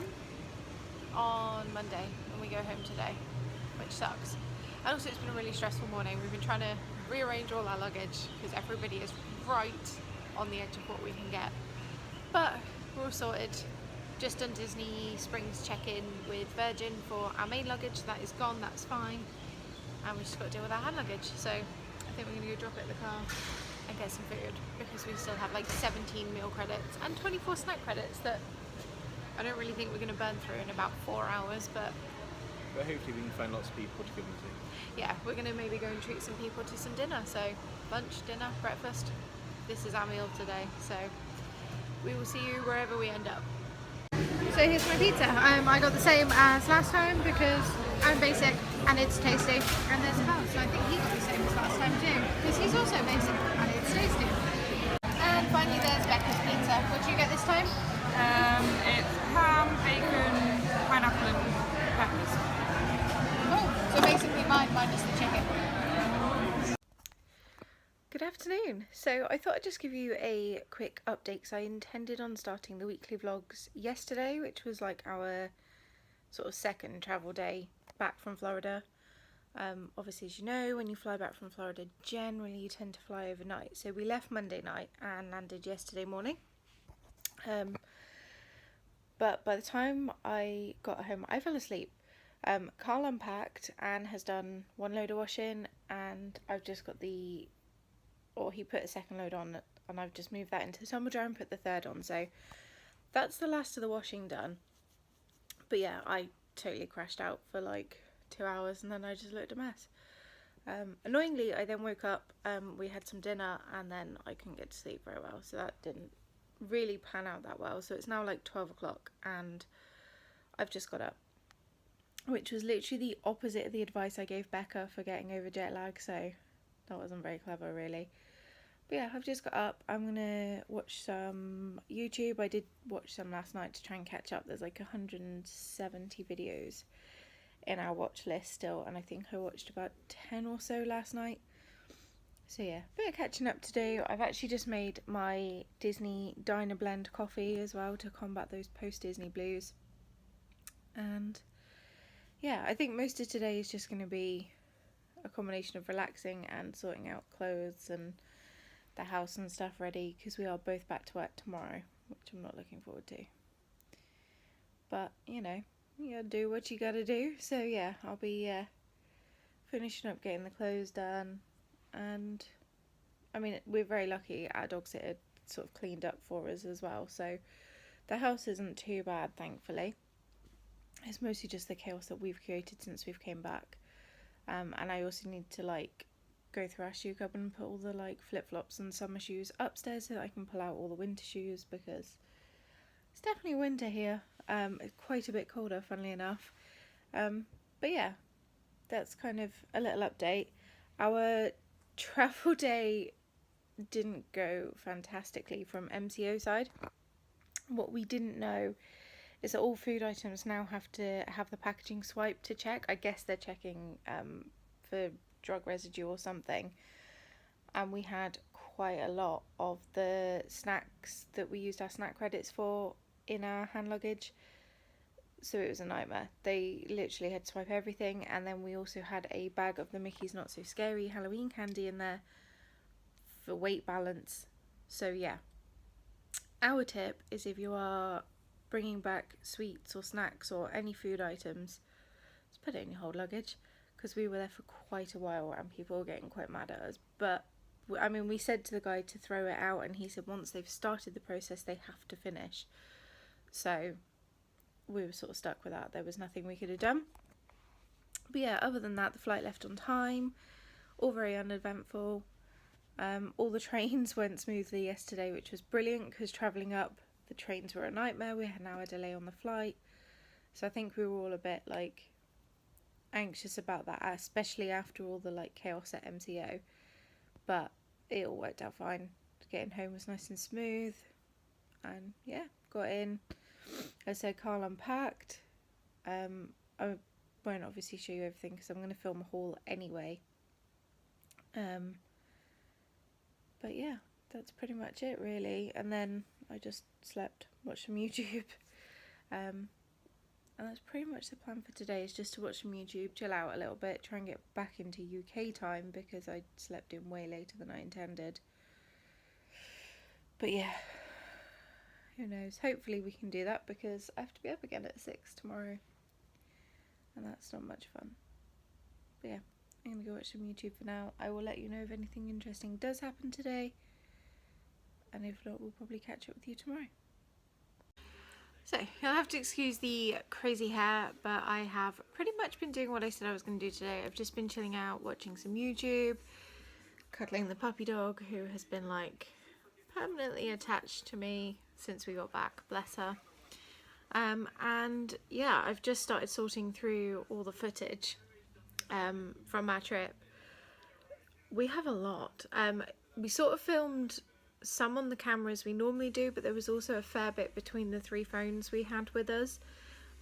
done on Monday when we go home today, which sucks. And also it's been a really stressful morning. We've been trying to rearrange all our luggage because everybody is right on the edge of what we can get. But we're all sorted. Just done Disney Springs check-in with Virgin for our main luggage. That is gone, that's fine. And we just got to deal with our hand luggage. So I think we're going to go drop it at the car and get some food because we still have like 17 meal credits and 24 snack credits that I don't really think we're going to burn through in about 4 hours, but hopefully we can find lots of people to give them to. yeah, we're going to maybe go and treat some people to some dinner. So lunch, dinner, breakfast. This is our meal today. So we will see you wherever we end up. So here's my pizza. I got the same as last time because I'm basic and it's tasty. And there's Carl, so I think he got the same as last time too because he's also basic and it's tasty. And finally there's Becca's pizza. What did you get this time? It's ham, bacon, pineapple and peppers. Oh, so basically mine minus the chicken. Good afternoon. So I thought I'd just give you a quick update because I intended on starting the weekly vlogs yesterday, which was like our sort of second travel day back from Florida. Obviously, as you know, when you fly back from Florida, generally you tend to fly overnight. So we left Monday night and landed yesterday morning. But by the time I got home, I fell asleep. Carl unpacked and has done one load of washing, and I've just got he put a second load on, and I've just moved that into the tumble dryer and put the third on. So that's the last of the washing done. But yeah, I totally crashed out for like 2 hours and then I just looked a mess. Annoyingly, I then woke up, we had some dinner, and then I couldn't get to sleep very well, so that didn't really pan out that well. So it's now like 12 o'clock and I've just got up, which was literally the opposite of the advice I gave Becca for getting over jet lag, so that wasn't very clever really. But yeah, I've just got up. I'm gonna watch some YouTube. I did watch some last night to try and catch up. There's like 170 videos in our watch list still, and I think I watched about 10 or so last night. So yeah, bit of catching up to do. I've actually just made my Disney Diner Blend coffee as well to combat those post-Disney blues. And yeah, I think most of today is just going to be a combination of relaxing and sorting out clothes and the house and stuff ready, because we are both back to work tomorrow, which I'm not looking forward to. But, you know, you gotta do what you gotta do. So yeah, I'll be finishing up getting the clothes done. And I mean, we're very lucky, our dog sitter sort of cleaned up for us as well, so the house isn't too bad, thankfully. It's mostly just the chaos that we've created since we've came back. And I also need to like go through our shoe cupboard and put all the like flip-flops and summer shoes upstairs so that I can pull out all the winter shoes, because it's definitely winter here. It's quite a bit colder, funnily enough. But yeah, that's kind of a little update. Our travel day didn't go fantastically from MCO side. What we didn't know is that all food items now have to have the packaging swipe to check. I guess they're checking for drug residue or something. And we had quite a lot of the snacks that we used our snack credits for in our hand luggage. So it was a nightmare. They literally had to swipe everything. And then we also had a bag of the Mickey's Not So Scary Halloween candy in there for weight balance. So yeah, our tip is, if you are bringing back sweets or snacks or any food items, just put it in your whole luggage, because we were there for quite a while and people were getting quite mad at us. But I mean, we said to the guy to throw it out, and he said once they've started the process they have to finish. So we were sort of stuck with that. There was nothing we could have done. But yeah, other than that, the flight left on time, all very uneventful. All the trains went smoothly yesterday, which was brilliant, because travelling up, the trains were a nightmare. We had an hour delay on the flight, so I think we were all a bit like anxious about that, especially after all the like chaos at MCO. But it all worked out fine. Getting home was nice and smooth, and yeah, got in. As I said, Carl unpacked. I won't obviously show you everything because I'm going to film a haul anyway. But yeah, that's pretty much it really. And then I just slept, watched some YouTube. that's pretty much the plan for today, is just to watch some YouTube, chill out a little bit, try and get back into UK time because I slept in way later than I intended. But yeah, who knows, hopefully we can do that because I have to be up again at 6 tomorrow and that's not much fun. But yeah, I'm gonna go watch some YouTube for now. I will let you know if anything interesting does happen today, and if not, we'll probably catch up with you tomorrow. So, you'll have to excuse the crazy hair, but I have pretty much been doing what I said I was going to do today. I've just been chilling out, watching some YouTube, cuddling the puppy dog, who has been like permanently attached to me since we got back, bless her. And yeah, I've just started sorting through all the footage from our trip. We have a lot. We sort of filmed some on the cameras we normally do, but there was also a fair bit between the 3 phones we had with us.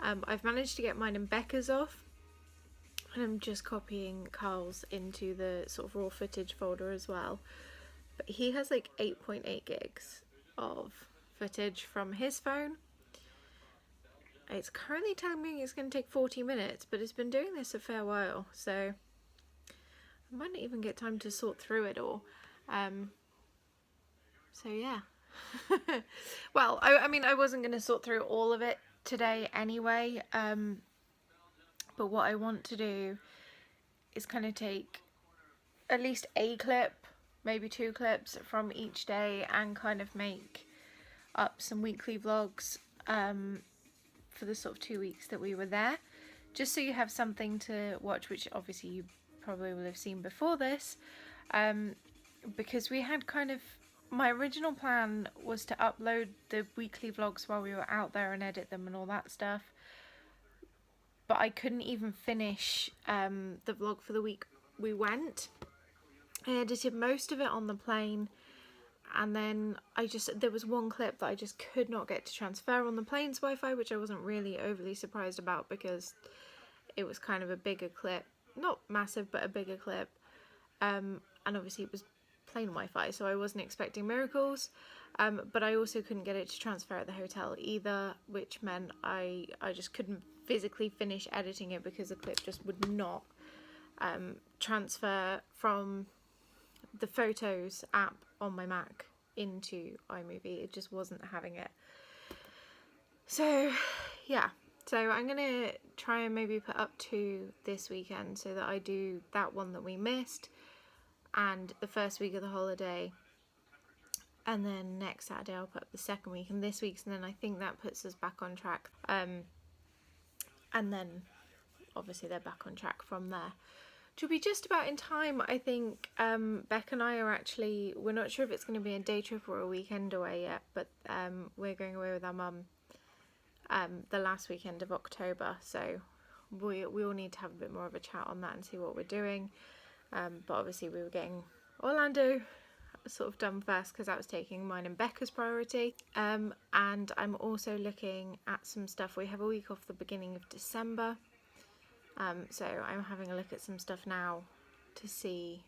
I've managed to get mine and Becca's off, and I'm just copying Carl's into the sort of raw footage folder as well. But he has like 8.8 gigs of footage from his phone. It's currently telling me it's going to take 40 minutes, but it's been doing this a fair while, so I might not even get time to sort through it all. So yeah. Well, I mean, I wasn't going to sort through all of it today anyway, but what I want to do is kind of take at least a clip, maybe 2 clips from each day, and kind of make up some weekly vlogs for the sort of 2 weeks that we were there, just so you have something to watch, which obviously you probably will have seen before this, because we had kind of, my original plan was to upload the weekly vlogs while we were out there and edit them and all that stuff, but I couldn't even finish the vlog for the week we went. I edited most of it on the plane, and then there was one clip that I just could not get to transfer on the plane's Wi-Fi, which I wasn't really overly surprised about because it was kind of a bigger clip, not massive, but a bigger clip, and obviously it was plane Wi-Fi, so I wasn't expecting miracles, but I also couldn't get it to transfer at the hotel either, which meant I just couldn't physically finish editing it because the clip just would not transfer from the Photos app on my Mac into iMovie. It just wasn't having it. So yeah, so I'm gonna try and maybe put up 2 this weekend so that I do that one that we missed and the first week of the holiday, and then next Saturday I'll put up the second week and this week's, and then I think that puts us back on track, and then obviously they're back on track from there, which will be just about in time. I think Becca and I are actually, we're not sure if it's going to be a day trip or a weekend away yet, but we're going away with our mum the last weekend of October, so we all need to have a bit more of a chat on that and see what we're doing. But obviously we were getting Orlando sort of done first because that was taking mine and Becca's priority, and I'm also looking at some stuff. We have a week off the beginning of December, so I'm having a look at some stuff now to see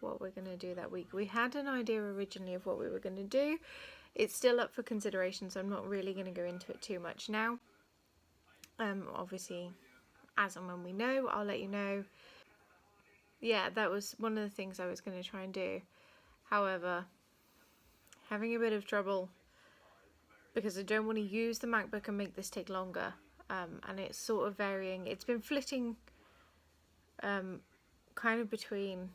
what we're going to do that week. We had an idea originally of what we were going to do. It's still up for consideration, so I'm not really going to go into it too much now. Obviously as and when we know, I'll let you know. Yeah, that was one of the things I was going to try and do. However, having a bit of trouble because I don't want to use the MacBook and make this take longer. And it's sort of varying. It's been flitting kind of between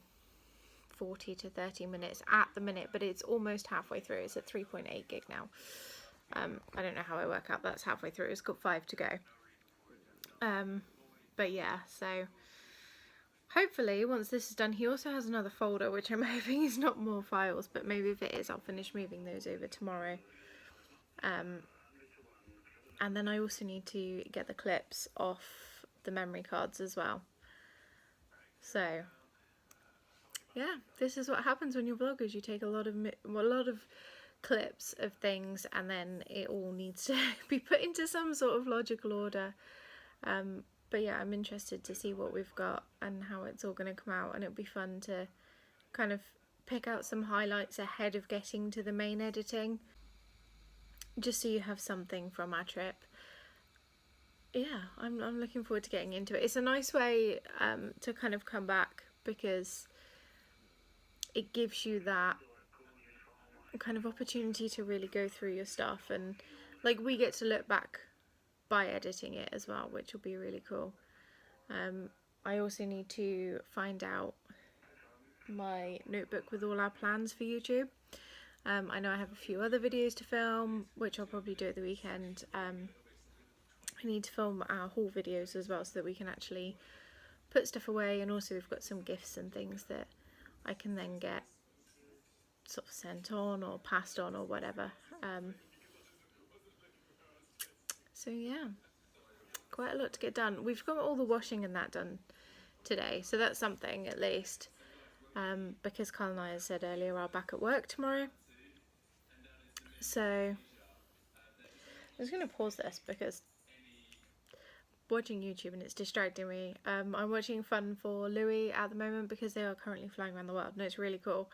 40 to 30 minutes at the minute, but it's almost halfway through. It's at 3.8 gig now. I don't know how I work out that's halfway through. It's got 5 to go. But yeah, so hopefully once this is done, he also has another folder, which I'm hoping is not more files, but maybe if it is, I'll finish moving those over tomorrow. And then I also need to get the clips off the memory cards as well. So yeah, this is what happens when you're vloggers. You take a lot of clips of things, and then it all needs to be put into some sort of logical order. But yeah, I'm interested to see what we've got and how it's all going to come out, and it'll be fun to kind of pick out some highlights ahead of getting to the main editing, just so you have something from our trip. yeah, I'm looking forward to getting into it. It's a nice way to kind of come back, because it gives you that kind of opportunity to really go through your stuff, and like we get to look back by editing it as well, which will be really cool. I also need to find out my notebook with all our plans for YouTube. I know I have a few other videos to film, which I'll probably do at the weekend. I need to film our haul videos as well, so that we can actually put stuff away, and also we've got some gifts and things that I can then get sort of sent on or passed on or whatever. So yeah, quite a lot to get done. We've got all the washing and that done today, so that's something at least. Because Carl and I, as said earlier, are back at work tomorrow. So I'm just going to pause this because watching YouTube and it's distracting me. I'm watching Fun for Louis at the moment because they are currently flying around the world, and it's really cool.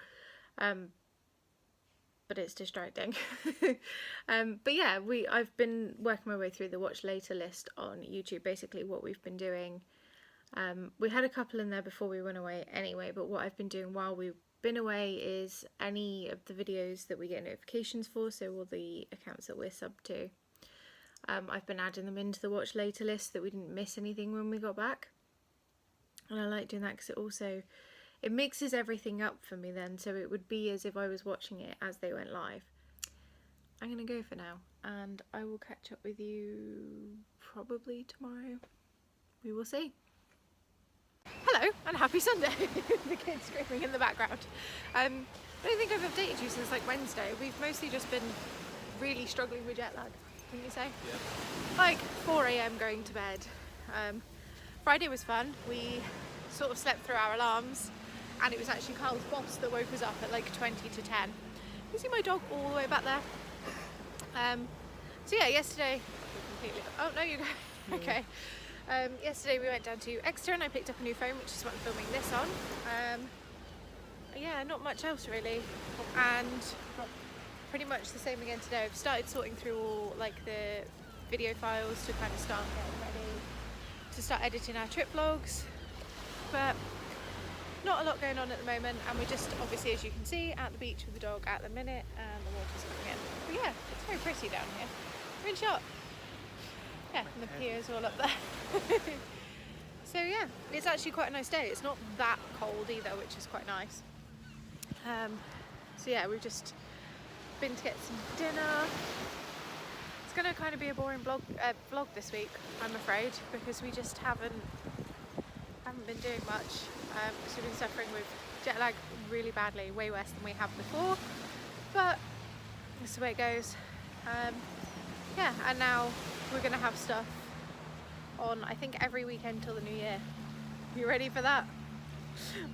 But it's distracting. But yeah, I've been working my way through the watch later list on YouTube, basically what we've been doing. We had a couple in there before we went away anyway, but what I've been doing while we've been away is any of the videos that we get notifications for, so all the accounts that we're subbed to. I've been adding them into the watch later list so that we didn't miss anything when we got back. And I like doing that because it mixes everything up for me then, so it would be as if I was watching it as they went live. I'm going to go for now, and I will catch up with you probably tomorrow. We will see. Hello and happy Sunday. The kids screaming in the background. I don't think I've updated you since like Wednesday. We've mostly just been really struggling with jet lag, can you say? Yeah. Like 4 AM going to bed. Friday was fun. We sort of slept through our alarms, and it was actually Carl's boss that woke us up at like 20 to 10. You see my dog all the way back there? So yeah, yesterday oh no, you go. Yeah. Okay. Yesterday we went down to Exeter and I picked up a new phone, which is what I'm filming this on. Yeah, not much else really, and pretty much the same again today. I've started sorting through all like the video files to kind of start getting ready to start editing our trip vlogs, but not a lot going on at the moment, and we're just obviously, as you can see, at the beach with the dog at the minute, and the water's coming in. But yeah, it's very pretty down here. We're in shot. Yeah, and the pier's all up there. So yeah, it's actually quite a nice day. It's not that cold either, which is quite nice. So yeah, we've just been to get some dinner. It's going to kind of be a boring vlog this week, I'm afraid, because we just haven't been doing much. So we've been suffering with jet lag really badly, way worse than we have before. But that's the way it goes. Yeah, and now we're going to have stuff on, I think, every weekend till the new year. You ready for that?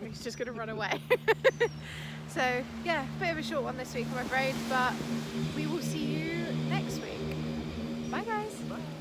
He's just going to run away. So yeah, bit of a short one this week, I'm afraid, but we will see you next week. Bye guys. Bye.